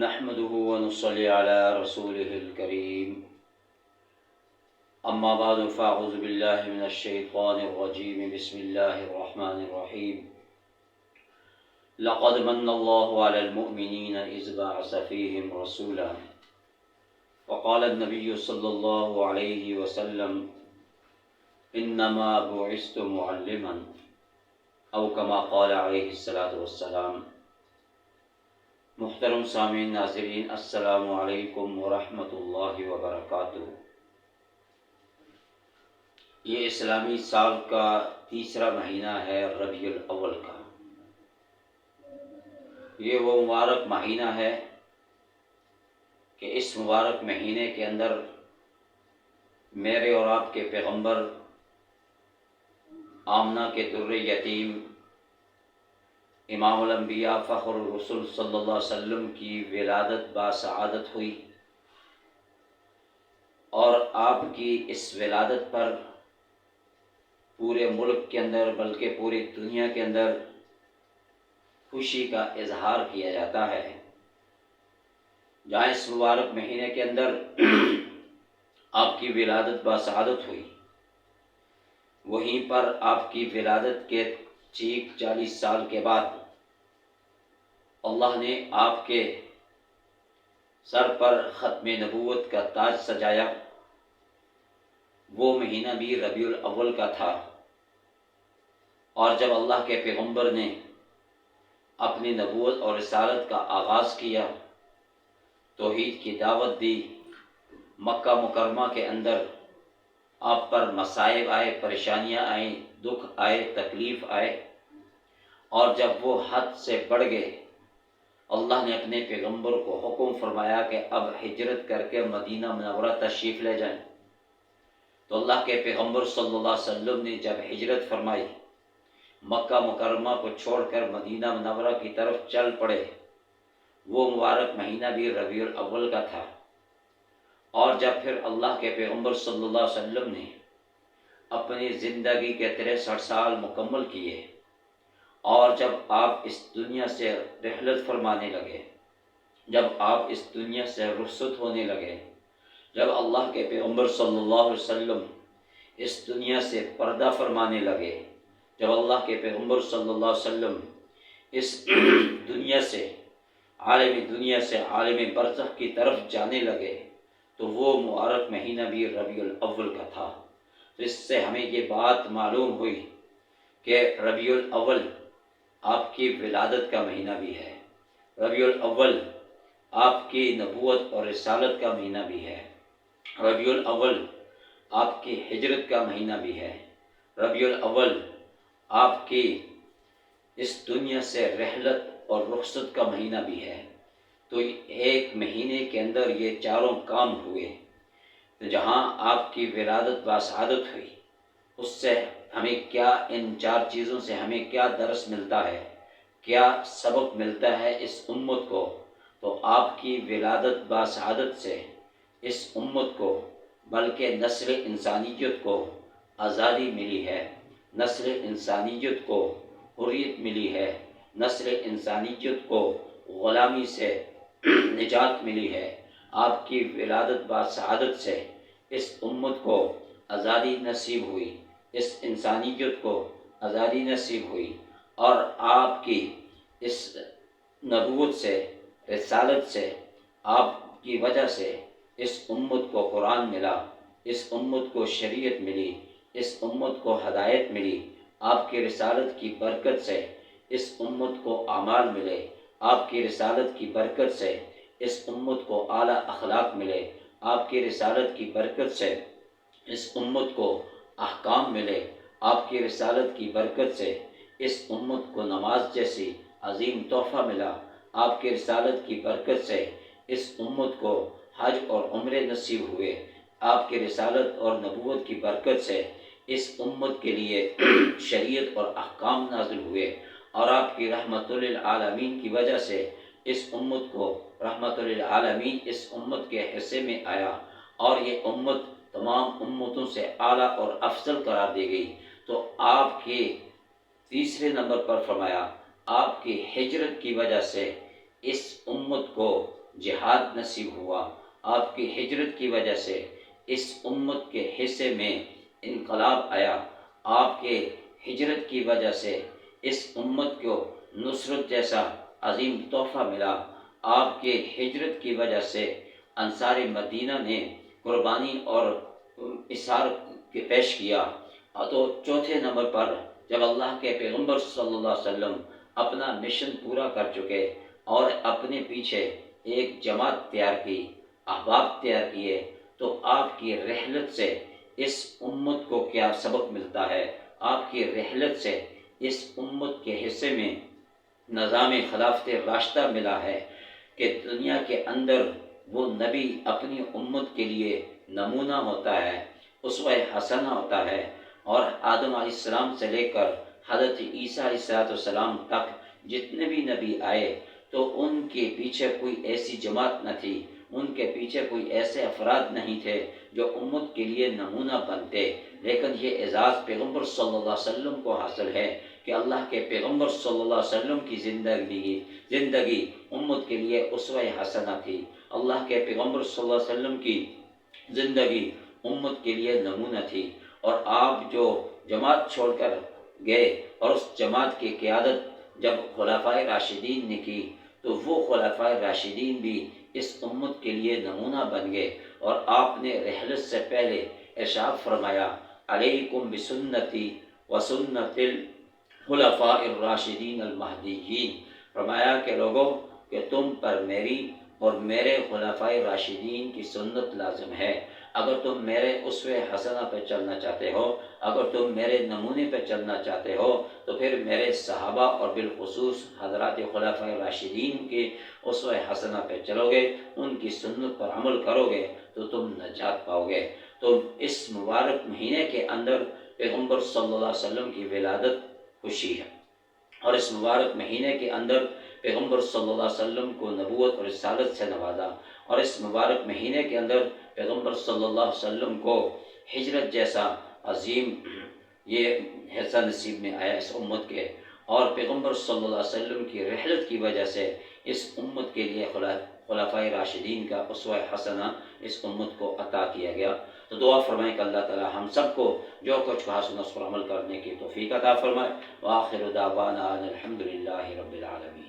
نحمده ونصلي على رسوله الكريم أما بعد فأعوذ بالله من الشيطان الرجيم بسم الله الرحمن الرحيم لقد من الله على المؤمنين إذ بعث فيهم رسولا وقال النبي صلى الله عليه وسلم إنما بعثت معلما أو كما قال عليه الصلاة والسلام۔ محترم سامعین ناظرین، السلام علیکم ورحمۃ اللہ وبرکاتہ۔ یہ اسلامی سال کا تیسرا مہینہ ہے ربیع الاول کا۔ یہ وہ مبارک مہینہ ہے کہ اس مبارک مہینے کے اندر میرے اور آپ کے پیغمبر آمنہ کے در یتیم امام الانبیاء فخر الرسول صلی اللہ علیہ وسلم کی ولادت باسعادت ہوئی، اور آپ کی اس ولادت پر پورے ملک کے اندر بلکہ پوری دنیا کے اندر خوشی کا اظہار کیا جاتا ہے۔ جہاں اس مبارک مہینے کے اندر آپ کی ولادت باسعادت ہوئی، وہیں پر آپ کی ولادت کے ٹھیک 40 سال کے بعد اللہ نے آپ کے سر پر ختم نبوت کا تاج سجایا۔ وہ مہینہ بھی ربیع الاول کا تھا، اور جب اللہ کے پیغمبر نے اپنی نبوت اور رسالت کا آغاز کیا، توحید کی دعوت دی، مکہ مکرمہ کے اندر آپ پر مصائب آئے، پریشانیاں آئیں، دکھ آئے، تکلیف آئے، اور جب وہ حد سے بڑھ گئے، اللہ نے اپنے پیغمبر کو حکم فرمایا کہ اب ہجرت کر کے مدینہ منورہ تشریف لے جائیں۔ تو اللہ کے پیغمبر صلی اللہ علیہ وسلم نے جب ہجرت فرمائی، مکہ مکرمہ کو چھوڑ کر مدینہ منورہ کی طرف چل پڑے۔ وہ مبارک مہینہ بھی ربیع الاول کا تھا، اور جب پھر اللہ کے پیغمبر صلی اللہ علیہ وسلم نے اپنی زندگی کے 63 سال مکمل کیے، اور جب آپ اس دنیا سے رحلت فرمانے لگے، جب آپ اس دنیا سے رخصت ہونے لگے، جب اللہ کے پیغمبر صلی اللہ علیہ وسلم اس دنیا سے پردہ فرمانے لگے، جب اللہ کے پیغمبر صلی اللہ علیہ وسلم اس دنیا سے عالم برزخ کی طرف جانے لگے، تو وہ مبارک مہینہ بھی ربیع الاول کا تھا۔ اس سے ہمیں یہ بات معلوم ہوئی کہ ربیع الاول آپ کی ولادت کا مہینہ بھی ہے، ربیع الاول آپ کی نبوت اور رسالت کا مہینہ بھی ہے، ربیع الاول آپ کی ہجرت کا مہینہ بھی ہے، ربیع الاول آپ کی اس دنیا سے رحلت اور رخصت کا مہینہ بھی ہے۔ تو ایک مہینے کے اندر یہ چاروں کام ہوئے۔ جہاں آپ کی ولادت باسعادت ہوئی، اس سے ہمیں کیا، ان 4 چیزوں سے ہمیں کیا درس ملتا ہے، کیا سبق ملتا ہے اس امت کو؟ تو آپ کی ولادت باسعادت سے اس امت کو بلکہ نسل انسانیت کو آزادی ملی ہے، نسل انسانیت کو حریت ملی ہے، نسل انسانیت کو غلامی سے نجات ملی ہے۔ آپ کی ولادت باسعادت سے اس امت کو آزادی نصیب ہوئی، اس انسانیت کو آزادی نصیب ہوئی، اور آپ کی اس نبوت سے، رسالت سے، آپ کی وجہ سے اس امت کو قرآن ملا، اس امت کو شریعت ملی، اس امت کو ہدایت ملی۔ آپ کی رسالت کی برکت سے اس امت کو اعمال ملے، آپ کی رسالت کی برکت سے اس امت کو اعلیٰ اخلاق ملے، آپ کی رسالت کی برکت سے اس امت کو احکام ملے، آپ کی رسالت کی برکت سے اس امت کو نماز جیسی عظیم تحفہ ملا، آپ کی رسالت کی برکت سے اس امت کو حج اور عمرے نصیب ہوئے، آپ کی رسالت اور نبوت کی برکت سے اس امت کے لیے شریعت اور احکام نازل ہوئے، اور آپ کی رحمت للعالمین کی وجہ سے اس امت کو رحمت للعالمین اس امت کے حصے میں آیا، اور یہ امت تمام امتوں سے اعلیٰ اور افضل قرار دی گئی۔ تو آپ کے تیسرے نمبر پر فرمایا، آپ کی ہجرت کی وجہ سے اس امت کو جہاد نصیب ہوا، آپ کی ہجرت کی وجہ سے اس امت کے حصے میں انقلاب آیا، آپ کے ہجرت کی وجہ سے اس امت کو نصرت جیسا عظیم تحفہ ملا، آپ کے ہجرت کی وجہ سے انصار مدینہ نے قربانی اور اثار کے پیش کیا۔ تو چوتھے نمبر پر جب اللہ کے پیغمبر صلی اللہ علیہ وسلم اپنا مشن پورا کر چکے اور اپنے پیچھے ایک جماعت تیار کی، احباب تیار کیے، تو آپ کی رحلت سے اس امت کو کیا سبق ملتا ہے؟ آپ کی رحلت سے اس امت کے حصے میں نظام خلافت راشدہ ملا ہے کہ دنیا کے اندر وہ نبی اپنی امت کے لیے نمونہ ہوتا ہے، اسوہ حسنہ ہوتا ہے، اور آدم علیہ السلام سے لے کر حضرت عیسیٰ علیہ السلام تک جتنے بھی نبی آئے تو ان کے پیچھے کوئی ایسی جماعت نہ تھی، ان کے پیچھے کوئی ایسے افراد نہیں تھے جو امت کے لیے نمونہ بنتے، لیکن یہ اعزاز پیغمبر صلی اللہ علیہ وسلم کو حاصل ہے کہ اللہ کے پیغمبر صلی اللہ علیہ وسلم کی زندگی امت کے لیے اسوہ حسنہ تھی، اللہ کے پیغمبر صلی اللہ علیہ وسلم کی زندگی امت کے لیے نمونہ تھی، اور آپ جو جماعت چھوڑ کر گئے اور اس جماعت کی قیادت جب خلفائے راشدین نے کی تو وہ خلفائے راشدین بھی اس امت کے لیے نمونہ بن گئے، اور آپ نے رحلت سے پہلے ارشاد فرمایا علیکم بسنتی وسنت الخلفاء الراشدین المہدیین، فرمایا کہ لوگوں کہ تم پر میری اور میرے خلفائے راشدین کی سنت لازم ہے، اگر تم میرے اسوہ حسنہ پہ چلنا چاہتے ہو، اگر تم میرے نمونے پہ چلنا چاہتے ہو تو پھر میرے صحابہ اور بالخصوص حضرات خلفائے راشدین کے اسوہ حسنہ پہ چلو گے، ان کی سنت پر عمل کرو گے تو تم نجات پاؤ گے۔ تو اس مبارک مہینے کے اندر پیغمبر صلی اللہ علیہ وسلم کی ولادت خوشی ہے، اور اس مبارک مہینے کے اندر پیغمبر صلی اللہ علیہ وسلم کو نبوت اور رسالت سے نوازا، اور اس مبارک مہینے کے اندر پیغمبر صلی اللہ علیہ وسلم کو ہجرت جیسا عظیم یہ حصہ نصیب میں آیا اس امت کے، اور پیغمبر صلی اللہ علیہ وسلم کی رحلت کی وجہ سے اس امت کے لیے خلفائے راشدین کا اسوہ حسنہ اس امت کو عطا کیا گیا۔ تو دعا فرمائیں کہ اللہ تعالی ہم سب کو جو کچھ کہا سنا اس پر عمل کرنے کی توفیق عطا فرمائے۔ وآخر دعوانا ان الحمد للہ رب العالمین۔